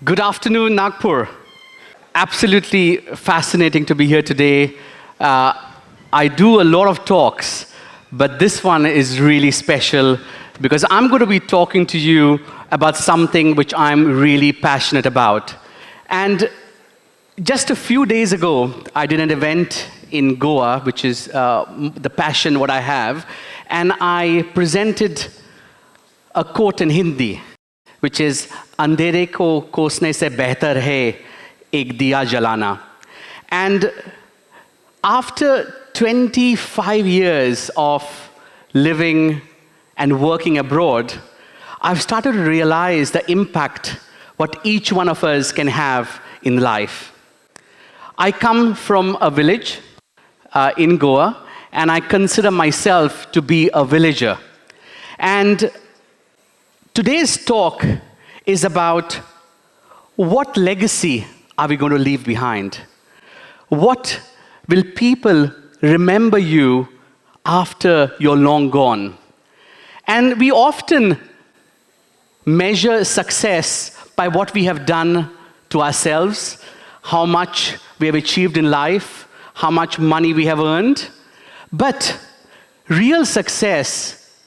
Good afternoon, Nagpur. Absolutely fascinating to be here today. I do a lot of talks, but this one is really special because I'm going to be talking to you about something which I'm really passionate about. And just a few days ago, I did an event in Goa, which is the passion what I have, and I presented a quote in Hindi, which is अंधेरे को कोसने से बेहतर है एक दिया जलाना. And after 25 years of living and working abroad, I've started to realize the impact what each one of us can have in life. I come from a village in Goa, and I consider myself to be a villager. And today's talk is about what legacy are we going to leave behind? What will people remember you after you're long gone? And we often measure success by what we have done to ourselves, how much we have achieved in life, how much money we have earned. But real success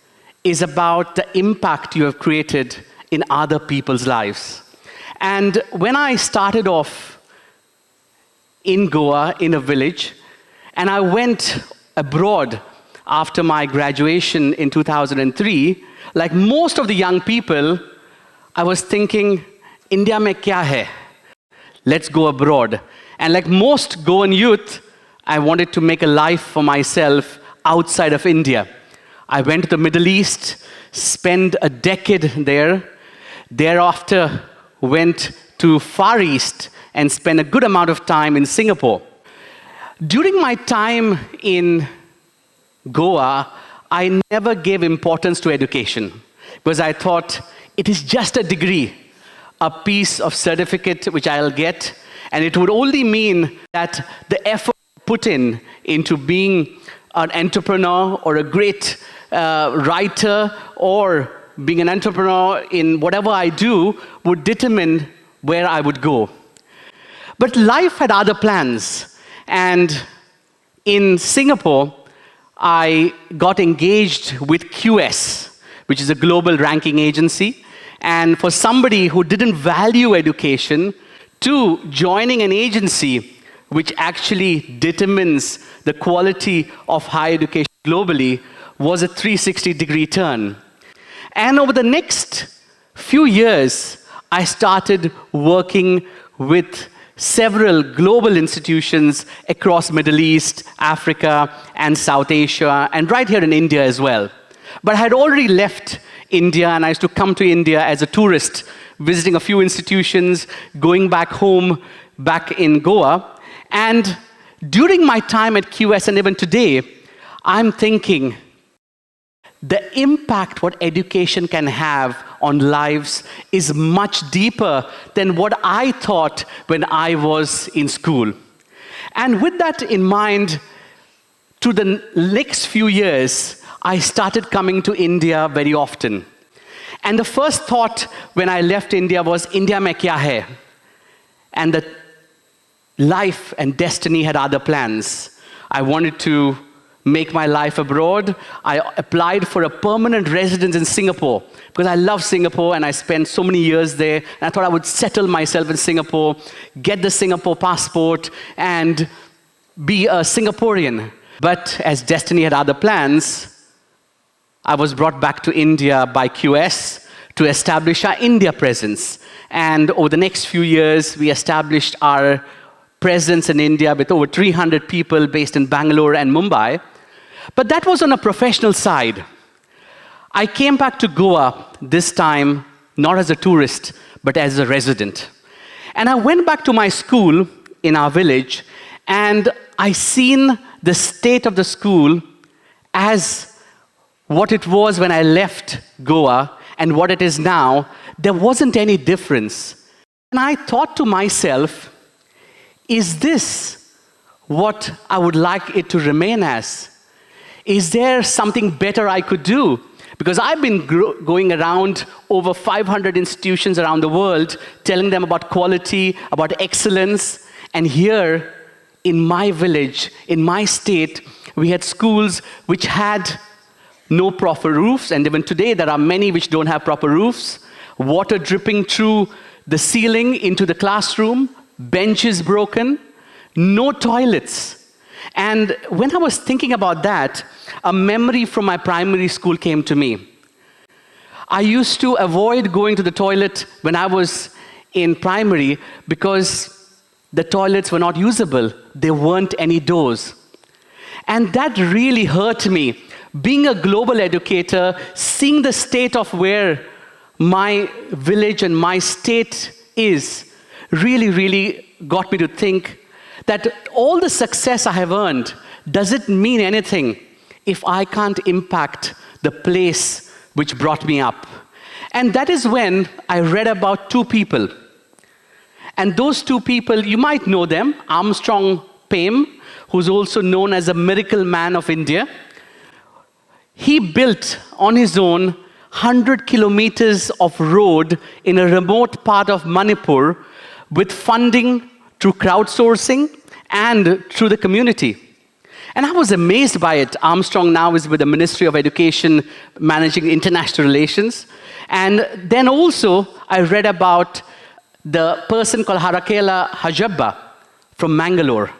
is about the impact you have created in other people's lives. And when I started off in Goa, in a village, and I went abroad after my graduation in 2003, like most of the young people, I was thinking, India mein kya hai? Let's go abroad. And like most Goan youth, I wanted to make a life for myself outside of India. I went to the Middle East, spent a decade there. Thereafter, went to Far East and spent a good amount of time in Singapore. During my time in Goa, I never gave importance to education because I thought it is just a degree, a piece of certificate which I'll get, and it would only mean that the effort put into being an entrepreneur or a great writer or being an entrepreneur in whatever I do would determine where I would go. But life had other plans. And in Singapore, I got engaged with QS, which is a global ranking agency. And for somebody who didn't value education, to joining an agency which actually determines the quality of higher education globally was a 360-degree turn. And over the next few years, I started working with several global institutions across Middle East, Africa, and South Asia, and right here in India as well. But I had already left India, and I used to come to India as a tourist, visiting a few institutions, going back home, back in Goa. And during my time at QS, and even today, I'm thinking, the impact what education can have on lives is much deeper than what I thought when I was in school. And with that in mind, to the next few years, I started coming to India very often. And the first thought when I left India was, India mein kya hai? And the life and destiny had other plans. I wanted to make my life abroad. I applied for a permanent residence in Singapore because I love Singapore and I spent so many years there. And I thought I would settle myself in Singapore, get the Singapore passport, and be a Singaporean. But as destiny had other plans, I was brought back to India by QS to establish our India presence. And over the next few years, we established our presence in India with over 300 people based in Bangalore and Mumbai. But that was on a professional side. I came back to Goa this time, not as a tourist, but as a resident. And I went back to my school in our village, and I seen the state of the school as what it was when I left Goa and what it is now. There wasn't any difference. And I thought to myself, is this what I would like it to remain as? Is there something better I could do? Because I've been going around over 500 institutions around the world, telling them about quality, about excellence. And here, in my village, in my state, we had schools which had no proper roofs. And even today, there are many which don't have proper roofs. Water dripping through the ceiling into the classroom, benches broken, no toilets. And when I was thinking about that, a memory from my primary school came to me. I used to avoid going to the toilet when I was in primary because the toilets were not usable. There weren't any doors. And that really hurt me. Being a global educator, seeing the state of where my village and my state is, really got me to think that all the success I have earned, does it mean anything if I can't impact the place which brought me up? And that is when I read about two people. And those two people, you might know them, Armstrong Pame, who's also known as a miracle man of India. He built on his own 100 kilometers of road in a remote part of Manipur with funding through crowdsourcing and through the community. And I was amazed by it. Armstrong now is with the Ministry of Education managing international relations. And then also I read about the person called Harakela Hajabba from Mangalore.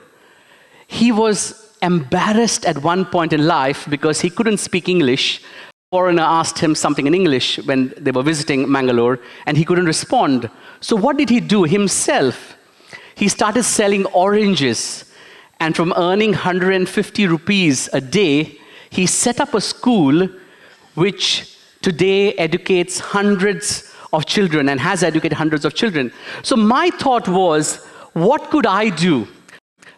He was embarrassed at one point in life because he couldn't speak English. A foreigner asked him something in English when they were visiting Mangalore, and he couldn't respond. So what did he do himself? He started selling oranges, and from earning 150 rupees a day, he set up a school which today educates hundreds of children and has educated hundreds of children. So my thought was, what could I do?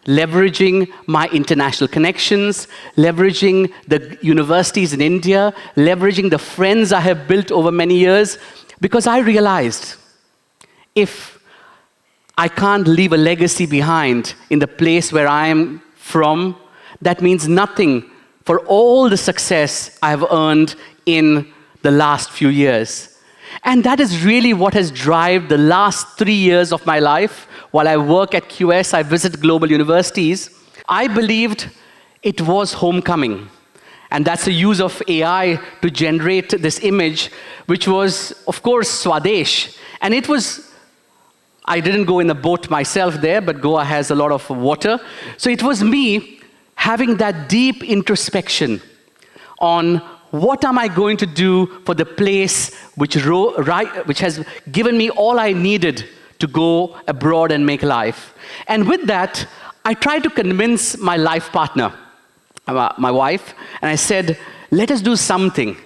Leveraging my international connections, leveraging the universities in India, leveraging the friends I have built over many years, because I realized if I can't leave a legacy behind in the place where I am from, that means nothing for all the success I have earned in the last few years. And that is really what has driven the last 3 years of my life. While I work at QS, I visit global universities. I believed it was homecoming. And that's the use of AI to generate this image, which was, of course, Swadesh. And it was, I didn't go in a boat myself there, but Goa has a lot of water. So it was me having that deep introspection on what am I going to do for the place which has given me all I needed to go abroad and make life. And with that, I tried to convince my life partner, my wife, and I said, let us do something.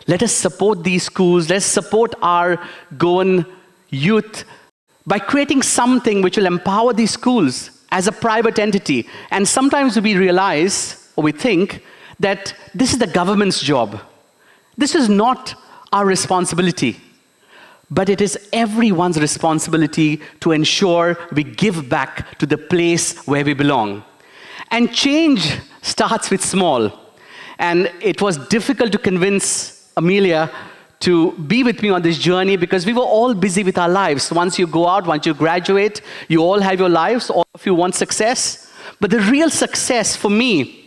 Let us support these schools. Let's support our Goan youth by creating something which will empower these schools as a private entity. And sometimes we realize, or we think, that this is the government's job. This is not our responsibility. But it is everyone's responsibility to ensure we give back to the place where we belong. And change starts with small. And it was difficult to convince Amelia to be with me on this journey because we were all busy with our lives. Once you go out, once you graduate, you all have your lives, all of you want success. But the real success for me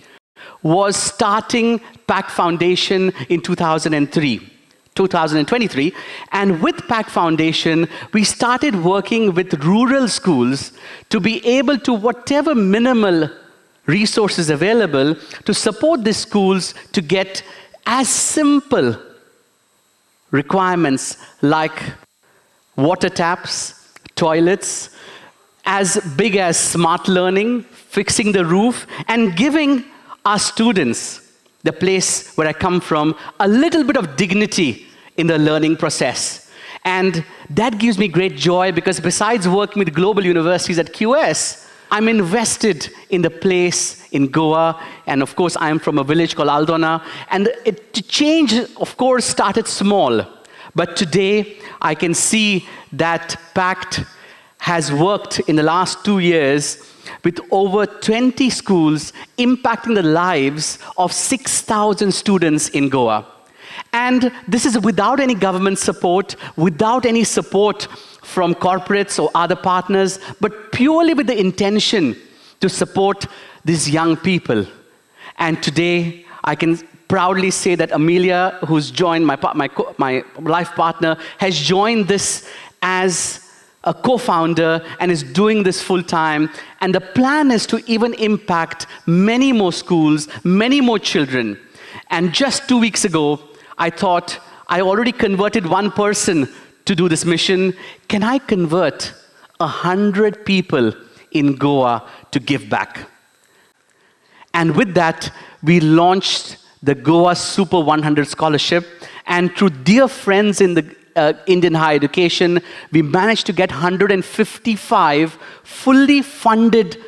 was starting PACT Foundation in 2023. And with PACT Foundation, we started working with rural schools to be able to, whatever minimal resources available, to support these schools to get as simple requirements like water taps, toilets, as big as smart learning, fixing the roof, and giving our students, the place where I come from, a little bit of dignity in the learning process. And that gives me great joy because besides working with global universities at QS, I'm invested in the place in Goa. And of course, I'm from a village called Aldona. And the change, of course, started small. But today, I can see that PACT has worked in the last 2 years with over 20 schools impacting the lives of 6,000 students in Goa. And this is without any government support, without any support from corporates or other partners, but purely with the intention to support these young people. And today, I can proudly say that Amelia, who's joined, my life partner, has joined this as a co-founder and is doing this full-time. And the plan is to even impact many more schools, many more children. And just 2 weeks ago, I thought, I already converted one person to do this mission. Can I convert 100 people in Goa to give back? And with that, we launched the Goa Super 100 Scholarship. And through dear friends in the Indian higher education, we managed to get 155 fully funded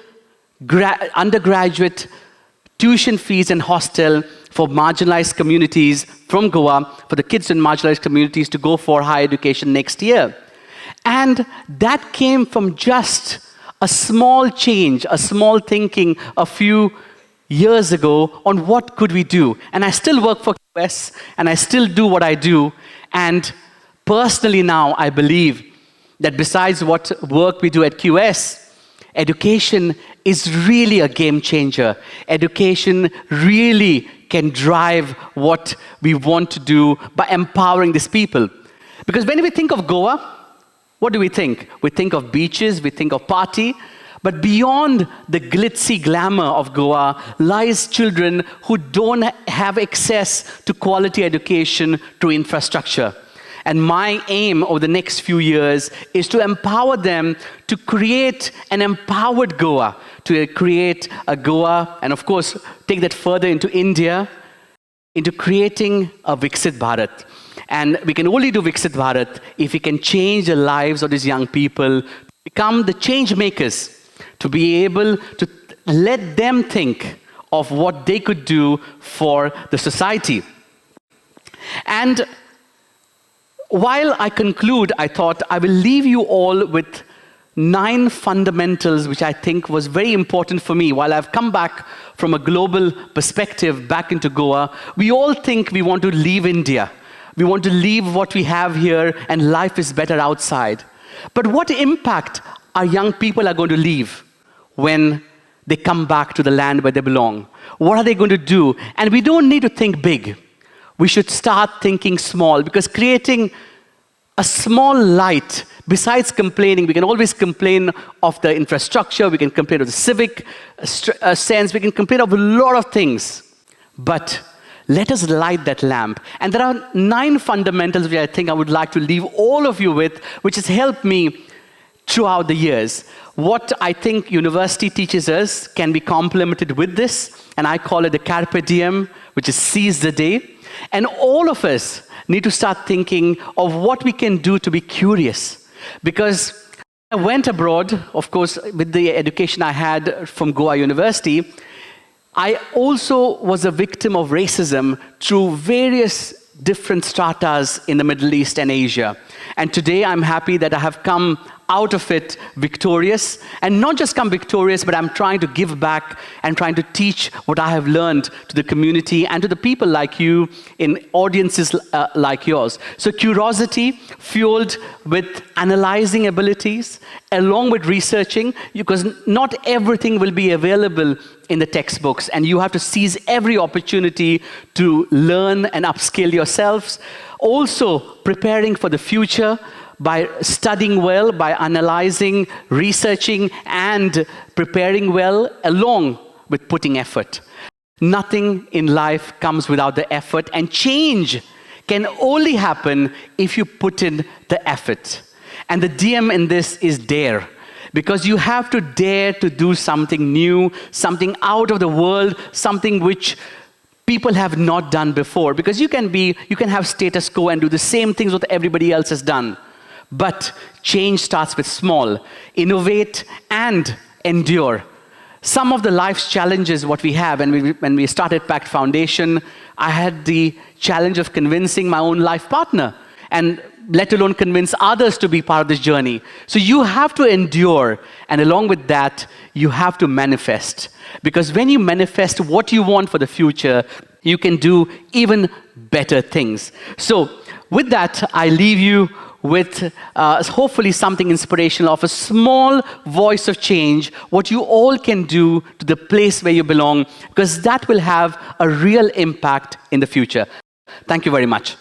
undergraduate tuition fees and hostel for marginalized communities from Goa, for the kids in marginalized communities to go for higher education next year. And that came from just a small change, a small thinking a few years ago on what could we do. And I still work for QS, and I still do what I do. And personally now, I believe that besides what work we do at QS, education is really a game changer. Education really can drive what we want to do by empowering these people. Because when we think of Goa, what do we think? We think of beaches, we think of party, but beyond the glitzy glamour of Goa lies children who don't have access to quality education through infrastructure. And my aim over the next few years is to empower them to create an empowered Goa, to create a Goa, and of course, take that further into India, into creating a Viksit Bharat. And we can only do Viksit Bharat if we can change the lives of these young people, become the change makers, to be able to let them think of what they could do for the society. And while I conclude, I thought I will leave you all with 9 fundamentals, which I think was very important for me. While I've come back from a global perspective back into Goa, we all think we want to leave India. We want to leave what we have here, and life is better outside. But what impact our young people are going to leave when they come back to the land where they belong? What are they going to do? And we don't need to think big. We should start thinking small, because creating a small light, besides complaining, we can always complain of the infrastructure, we can complain of the civic sense, we can complain of a lot of things. But let us light that lamp. And there are 9 fundamentals which I think I would like to leave all of you with, which has helped me throughout the years. What I think university teaches us can be complemented with this, and I call it the carpe diem, which is seize the day. And all of us need to start thinking of what we can do to be curious. Because I went abroad, of course, with the education I had from Goa University, I also was a victim of racism through various different stratas in the Middle East and Asia. And today I'm happy that I have come out of it victorious, and not just come victorious, but I'm trying to give back and trying to teach what I have learned to the community and to the people like you in audiences like yours. So curiosity fueled with analyzing abilities along with researching, because not everything will be available in the textbooks, and you have to seize every opportunity to learn and upskill yourselves. Also preparing for the future by studying well, by analyzing, researching, and preparing well, along with putting effort. Nothing in life comes without the effort, and change can only happen if you put in the effort. And the DM in this is dare. Because you have to dare to do something new, something out of the world, something which people have not done before. Because you can have status quo and do the same things what everybody else has done. But change starts with small. Innovate and endure. Some of the life's challenges what we have, and when we started PACT Foundation, I had the challenge of convincing my own life partner, and let alone convince others to be part of this journey. So you have to endure, and along with that, you have to manifest. Because when you manifest what you want for the future, you can do even better things. So with that, I leave you with hopefully something inspirational of a small voice of change, what you all can do to the place where you belong, because that will have a real impact in the future. Thank you very much.